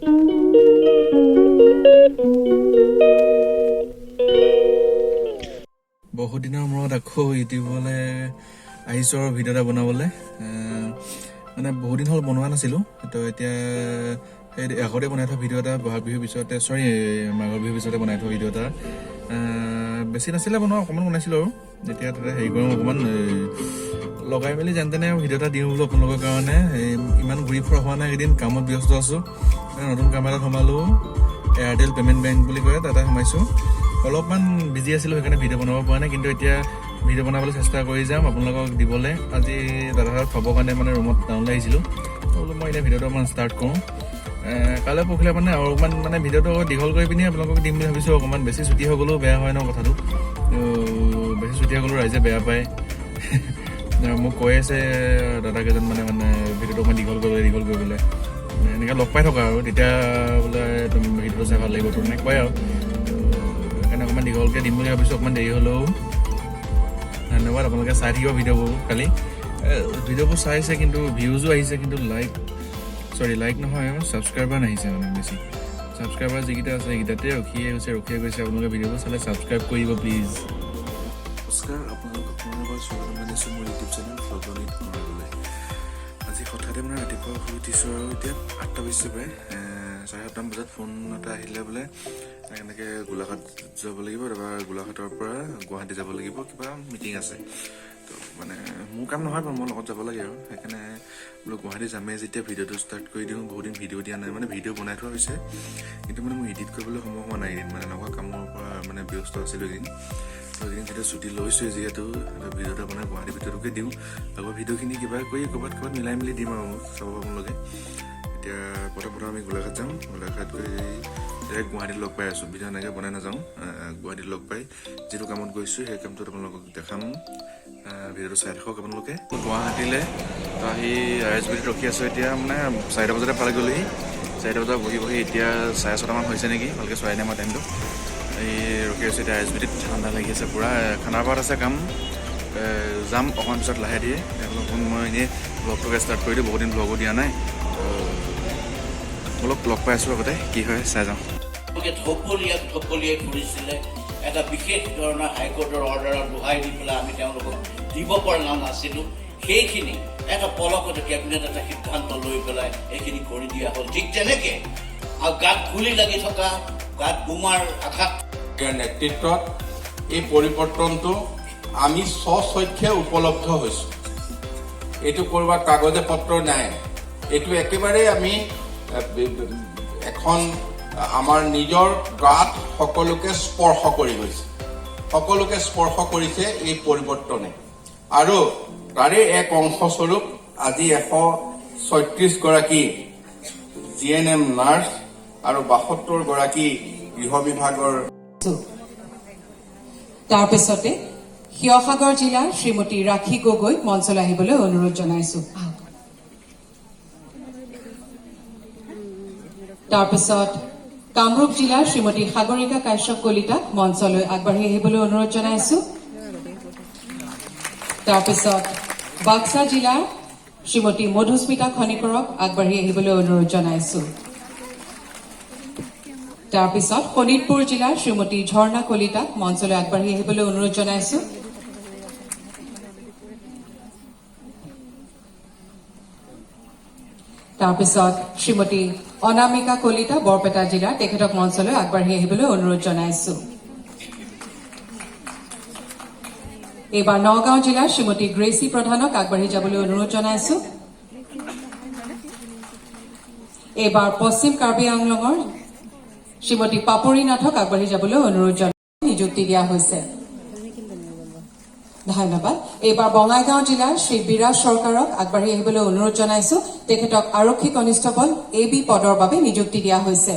বহুত দিনৰ মূৰত আকৌ ইউটিউবলৈ আহিছোঁ আৰু ভিডিঅ' এটা বনাবলৈ। মানে বহুত দিন হ'ল বনোৱা নাছিলোঁ, তো এতিয়া সেই আগতে বনাই থোৱা ভিডিঅ' এটা বহাগ বিহুৰ পিছতে মাঘৰ বিহুৰ পিছতে বনাই থোৱা ভিডিঅ' এটা বেছি নাছিলে বনোৱা, অকণমান বনাইছিলোঁ আৰু এতিয়া তাতে হেৰি কৰোঁ অকণমান লগাই মেলি যেন তেনে ভিডিঅ' এটা দিওঁ বোলো আপোনালোকৰ কাৰণে। ইমান ঘূৰি ফুৰা হোৱা নাই, এদিন কামত ব্যস্ত আছোঁ। নতুন কাম এটাত সোমালোঁ, এয়াৰটেল পে'মেণ্ট বেংক বুলি কয়, তাতে সোমাইছোঁ। অলপমান বিজি আছিলোঁ, সেইকাৰণে ভিডিঅ' বনাব পৰা নাই, কিন্তু এতিয়া ভিডিঅ' বনাবলৈ চেষ্টা কৰি যাম আপোনালোকক দিবলৈ। আজি দাদাহঁতক থ'বৰ কাৰণে মানে ৰুমত টাউনলৈ আহিছিলোঁ, বোলো মই এতিয়া ভিডিঅ'টো অকণমান ষ্টাৰ্ট কৰোঁ। কাইলৈ পৰহিলে মানে আৰু অকণমান মানে ভিডিঅ'টো দীঘল কৰি পিনি আপোনালোকক দিম বুলি ভাবিছোঁ। অকণমান বেছি ছুটি হৈ গ'লেও বেয়া হয় ন কথাটো, বেছি ছুটি হৈ গ'লেও ৰাইজে বেয়া পায়। মোক কৈ আছে দাদা কেইজন মানে ভিডিঅ'টো অকণমান দীঘল কৰিবলৈ এনেকৈ লগ পাই থকা আৰু তেতিয়া বোলে তুমি ভিডিঅ'টো চাই ভাল লাগিব তোৰ এনেকৈ কয় আৰু। সেইকাৰণে অকণমান দীঘলকৈ দিম বুলি ভাবিছোঁ, অকণমান দেৰি হ'লেও। ধন্যবাদ, আপোনালোকে চাই থাকিব ভিডিঅ'বোৰ। খালি ভিডিঅ'বোৰ চাইছে কিন্তু ভিউজো আহিছে, কিন্তু লাইক নহয়, ছাবস্ক্ৰাইবাৰ নাহিছে মানে বেছি। ছাবস্ক্ৰাইবাৰ যিকেইটা আছে সেইকেইটাতে ৰখিয়ে গৈছে। আপোনালোকে ভিডিঅ'বোৰ চালে ছাবস্ক্ৰাইব কৰিব প্লিজ। নমস্কাৰ, আপোনালোকক পুনৰবাৰ স্বাগতম জনাইছোঁ মোৰ ইউটিউব চেনেল ফলগণিত কৰিবলৈ। আজি হঠাতে মানে ৰাতিপুৱা শুই উঠিছোঁ আৰু এতিয়া 8টা বাজিছে প্ৰায়। 7:30 বজাত ফোন এটা আহিলে বোলে এনেকৈ গোলাঘাট যাব লাগিব, তাৰপৰা গোলাঘাটৰ পৰা গুৱাহাটী যাব লাগিব, কিবা মিটিং আছে। তো মানে মোৰ কাম নহয় বাৰু, মোৰ লগত যাব লাগে আৰু সেইকাৰণে বোলো গুৱাহাটী যামেই যেতিয়া ভিডিঅ'টো ষ্টাৰ্ট কৰি দিওঁ। বহুত দিন ভিডিঅ' দিয়া নাই, মানে ভিডিঅ' বনাই থোৱা হৈছে, কিন্তু মানে মোৰ এডিট কৰিবলৈ সময় হোৱা নাই এদিন, মানে এনেকুৱা কামৰ পৰা মানে ব্যস্ত আছিলোঁ এদিন। এদিন যেতিয়া ছুটি লৈছোঁ যিহেতু ভিডিঅ' এটা বনাই গুৱাহাটীৰ ভিতৰটোকে দিওঁ, আকৌ ভিডিঅ'খিনি কিবা কৰি ক'ৰবাত মিলাই মেলি দিম আৰু চাব আপোনালোকে। এতিয়া প্ৰথম আমি গোলাঘাট যাম, গোলাঘাট গৈ ডাইৰেক্ট গুৱাহাটীত লগ পাই আছোঁ। ভিডিঅ' এনেকৈ বনাই নাযাওঁ, গুৱাহাটীত লগ পাই যিটো কামত গৈছোঁ সেই কামটোত আপোনালোকক দেখাম। ভিডিঅ'টো চাই থাকক আপোনালোকে। গুৱাহাটীলৈ তো আহি RSBত ৰখি আছোঁ। এতিয়া মানে 4টা বজাতে পালে গ'লেহি, 4টা বজাত বহি এতিয়া 6:30মান হৈছে নেকি, ভালকৈ চোৱাই নাই মই টাইমটো। এই ৰখি আছোঁ এতিয়া RSBত, ঠাণ্ডা লাগি আছে পূৰা। খানাপাৰাত আছে কাম, যাম অকণমান পিছত লাহে ধীৰে। তেওঁলোকক মই এনেই ব্লগটোকে ষ্টাৰ্ট কৰি দিওঁ, বহুত দিন ব্লগো দিয়া নাই। অলপ লগ পাই আছোঁ, আগতে কি হয় চাই যাওঁ। ঢপলিয়াই ফুৰিছিলে এটা বিশেষ ধৰণৰ হাইকোৰ্টৰ অৰ্ডাৰত দোহাই দি পেলাই আমি তেওঁলোকক দিব পৰা নাছিলোঁ। সেইখিনি এটা পলকতে কেবিনেট এটা সিদ্ধান্ত লৈ পেলাই এইখিনি কৰি দিয়া হ'ল। ঠিক তেনেকৈ আৰু গাত গুলি লাগি থকা, গাত বোমাৰ আঘাত নেতৃত্বত এই পৰিৱৰ্তনটো আমি স্বচক্ষে উপলব্ধ হৈছোঁ। এইটো ক'ৰবাত কাগজে পত্ৰ নাই, এইটো একেবাৰে আমি এখন আমাৰ নিজৰ গাত সকলোকে স্পৰ্শ কৰি গৈছে, সকলোকে স্পৰ্শ কৰিছে এই পৰিৱৰ্তনে। আৰু তাৰে এক অংশস্বৰূপ আজি 136গৰাকী GNM নাৰ্ছ আৰু 72গৰাকী গৃহ বিভাগৰ। তাৰপিছতে শিৱসাগৰ জিলাৰ শ্ৰীমতী ৰাখী গগৈক মঞ্চলৈ আহিবলৈ অনুৰোধ জনাইছোঁ। তাৰপিছত কামৰূপ জিলাৰ শ্ৰীমতী সাগৰিকা কাশ্যপ কলিতাক মঞ্চলৈ আগবাঢ়ি আহিবলৈ অনুৰোধ জনাইছোঁ। তাৰপিছত বাক্সা জিলাৰ শ্ৰীমতী মধুস্মিতা খনিকৰক আগবাঢ়ি আহিবলৈ অনুৰোধ জনাইছোঁ। তাৰপিছত শোণিতপুৰ জিলাৰ শ্ৰীমতী ঝৰ্ণা কলিতাক মঞ্চলৈ আগবাঢ়ি আহিবলৈ অনুৰোধ জনাইছোঁ। তাৰপিছত শ্ৰীমতী অনামিকা কলিতা বৰপেটা জিলাৰ, তেখেতক মঞ্চলৈ আগবাঢ়ি আহিবলৈ অনুৰোধ জনাইছোঁ। এইবাৰ নগাঁও জিলাৰ শ্ৰীমতী গ্ৰেচি প্ৰধানক আগবাঢ়ি যাবলৈ অনুৰোধ জনাইছোঁ। এইবাৰ পশ্চিম কাৰ্বি আংলঙৰ শ্ৰীমতী পাপৰি নাথক আগবাঢ়ি যাবলৈ অনুৰোধ জনাই নিযুক্তি দিয়া হৈছে। ধন্যবাদ। এইবাৰ বঙাইগাঁও জিলাৰ শ্ৰী বিৰাজ চৰকাৰক আগবাঢ়ি আহিবলৈ অনুৰোধ জনাইছোঁ। তেখেতক আৰক্ষী কনিষ্টবল AB পদৰ বাবে নিযুক্তি দিয়া হৈছে।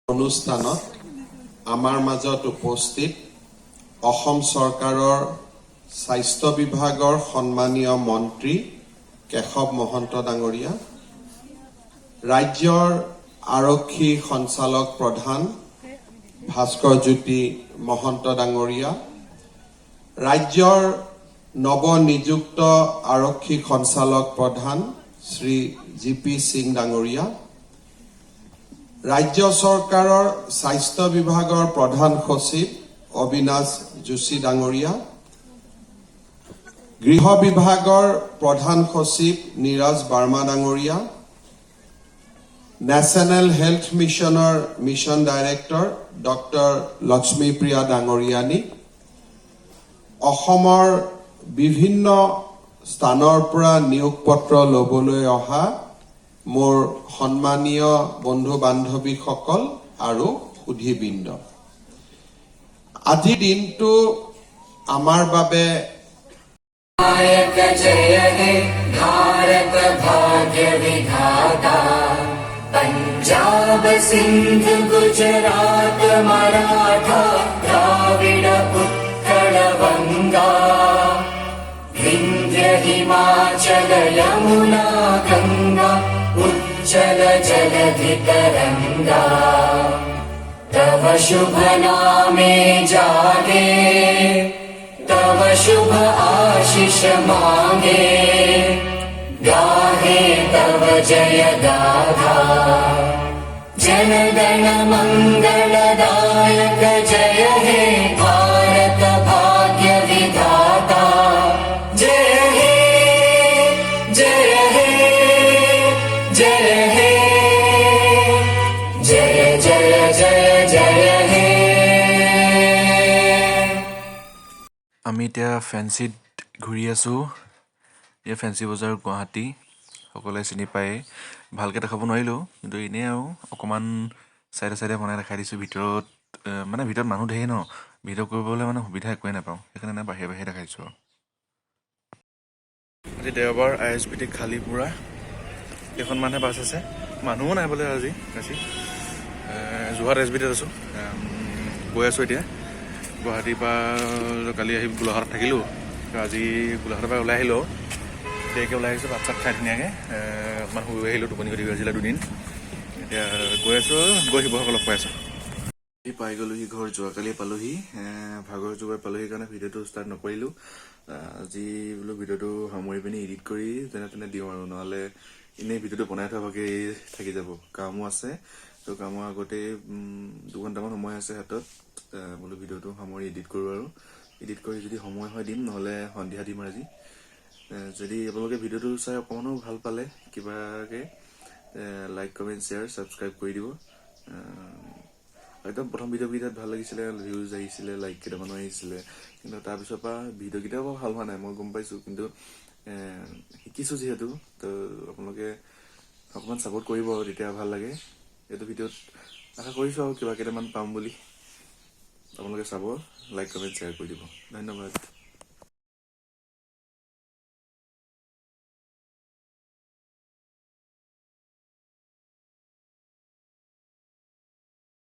অনুষ্ঠানত আমাৰ মাজত উপস্থিত অসম চৰকাৰৰ স্বাস্থ্য বিভাগৰ সন্মানীয় মন্ত্ৰী কেশৱ মহন্ত ডাঙৰীয়া, ৰাজ্যৰ আৰক্ষী সঞ্চালক প্ৰধান ভাস্কৰজ্যোতি মহন্ত ডাঙৰীয়া, ৰাজ্যৰ নৱনিযুক্ত আৰক্ষী সঞ্চালক প্ৰধান শ্ৰী জি.পি. সিং ডাঙৰীয়া, ৰাজ্য চৰকাৰৰ স্বাস্থ্য বিভাগৰ প্ৰধান সচিব অবিনাশ যোশী ডাঙৰীয়া, গৃহ বিভাগৰ প্ৰধান সচিব নীৰজ বাৰ্মা ডাঙৰীয়া, নেশ্যনেল হেল্থ মিছনৰ মিছন ডাইৰেক্টৰ ডক্টৰ লক্ষ্মীপ্ৰিয়া ডাঙৰীয়ানী, অসমৰ বিভিন্ন স্থানৰ পৰা নিয়োগ পত্ৰ ল'বলৈ অহা মোৰ সন্মানীয় বন্ধু বান্ধৱীসকল আৰু সুধীবৃন্দ, আজিৰ দিনটো আমাৰ বাবে नायक जय हे भारत भाग्य विधाता पंजाब सिंध गुजरात मराठा द्राविड उत्कल गंगा विंध्य हिमाचल यमुना गंगा उज्जल जलधि तरंगा तव शुभ नामे जागे तव शुभ आशीष मांगे गाहे तव जय गाथा जनगण मंगलदायक जय हे भारत भाग्य विधाता जय हे जय हे जय हे जय जय जय जय हे আমি এতিয়া ফেঞ্চিত ঘূৰি আছোঁ। এই ফেঞ্চি বজাৰ গুৱাহাটী সকলোৱে চিনি পায়। ভালকৈ দেখাব নোৱাৰিলোঁ, কিন্তু এনেই আৰু অকণমান চাইডে চাইডে বনাই দেখাই দিছোঁ। ভিতৰত মানে ভিতৰত মানুহ ধেৰ ন, ভিডিঅ' কৰিবলৈ মানে সুবিধা একোৱেই নাপাওঁ, সেইকাৰণে বাহিৰে বাহিৰে দেখাইছোঁ আৰু। আজি দেওবাৰ, ISBT খালী পুৰা, কেইখনমানহে বাছ আছে, মানুহো নাই বোলে আজি বেছি। যোৰহাট ISBTত আছোঁ, গৈ আছোঁ এতিয়া গুৱাহাটীৰ পৰা। কালি আহি গোলাঘাটত থাকিলোঁ, আজি গোলাঘাটৰ পৰা ওলাই আহিলোঁ, দেৰিকৈ ওলাই আহিছোঁ, ভাত চাত খাই ধুনীয়াকৈ অকণমান শুই আহিলোঁ, টোপনি খতি হৈ আছিলে দুদিন। এতিয়া গৈ আছোঁ, গৈ শিৱসাগৰ লগ পাই আছোঁ। পাই গ'লোহি ঘৰ, যোৱাকালি পালোহি, ভাগৰ জোগাৰ পালোহি কাৰণে ভিডিঅ'টো ষ্টাৰ্ট নকৰিলোঁ। আজি বোলো ভিডিঅ'টো সামৰি পিনি এডিট কৰি যেনে তেনে দিওঁ আৰু, নহ'লে এনেই ভিডিঅ'টো বনাই থোৱাকৈ থাকি যাব। কামো আছে, তো কামৰ আগতেই 2 ঘণ্টামান সময় আছে হাতত, বোলো ভিডিঅ'টো সামৰি এডিট কৰোঁ আৰু। এডিট কৰি যদি সময় হয় দিম, নহ'লে সন্ধিয়া দিম আজি। যদি আপোনালোকে ভিডিঅ'টো চাই অকণমানো ভাল পালে, কিবাকৈ লাইক কমেণ্ট শ্বেয়াৰ ছাবস্ক্ৰাইব কৰি দিব। একদম প্ৰথম ভিডিঅ'কেইটাত ভাল লাগিছিলে, ভিউজ আহিছিলে, লাইক কেইটামানো আহিছিলে, কিন্তু তাৰপিছৰ পৰা ভিডিঅ'কেইটাও বাৰু ভাল হোৱা নাই, মই গম পাইছোঁ, কিন্তু শিকিছোঁ যিহেতু, তো আপোনালোকে অকণমান ছাপোৰ্ট কৰিব আৰু তেতিয়া ভাল লাগে। এইটো ভিডিঅ'ত আশা কৰিছোঁ আৰু কিবা কেইটামান পাম বুলি। আপোনালোকে চাব, লাইক কমেণ্ট শ্বেয়াৰ কৰি দিব। ধন্যবাদ।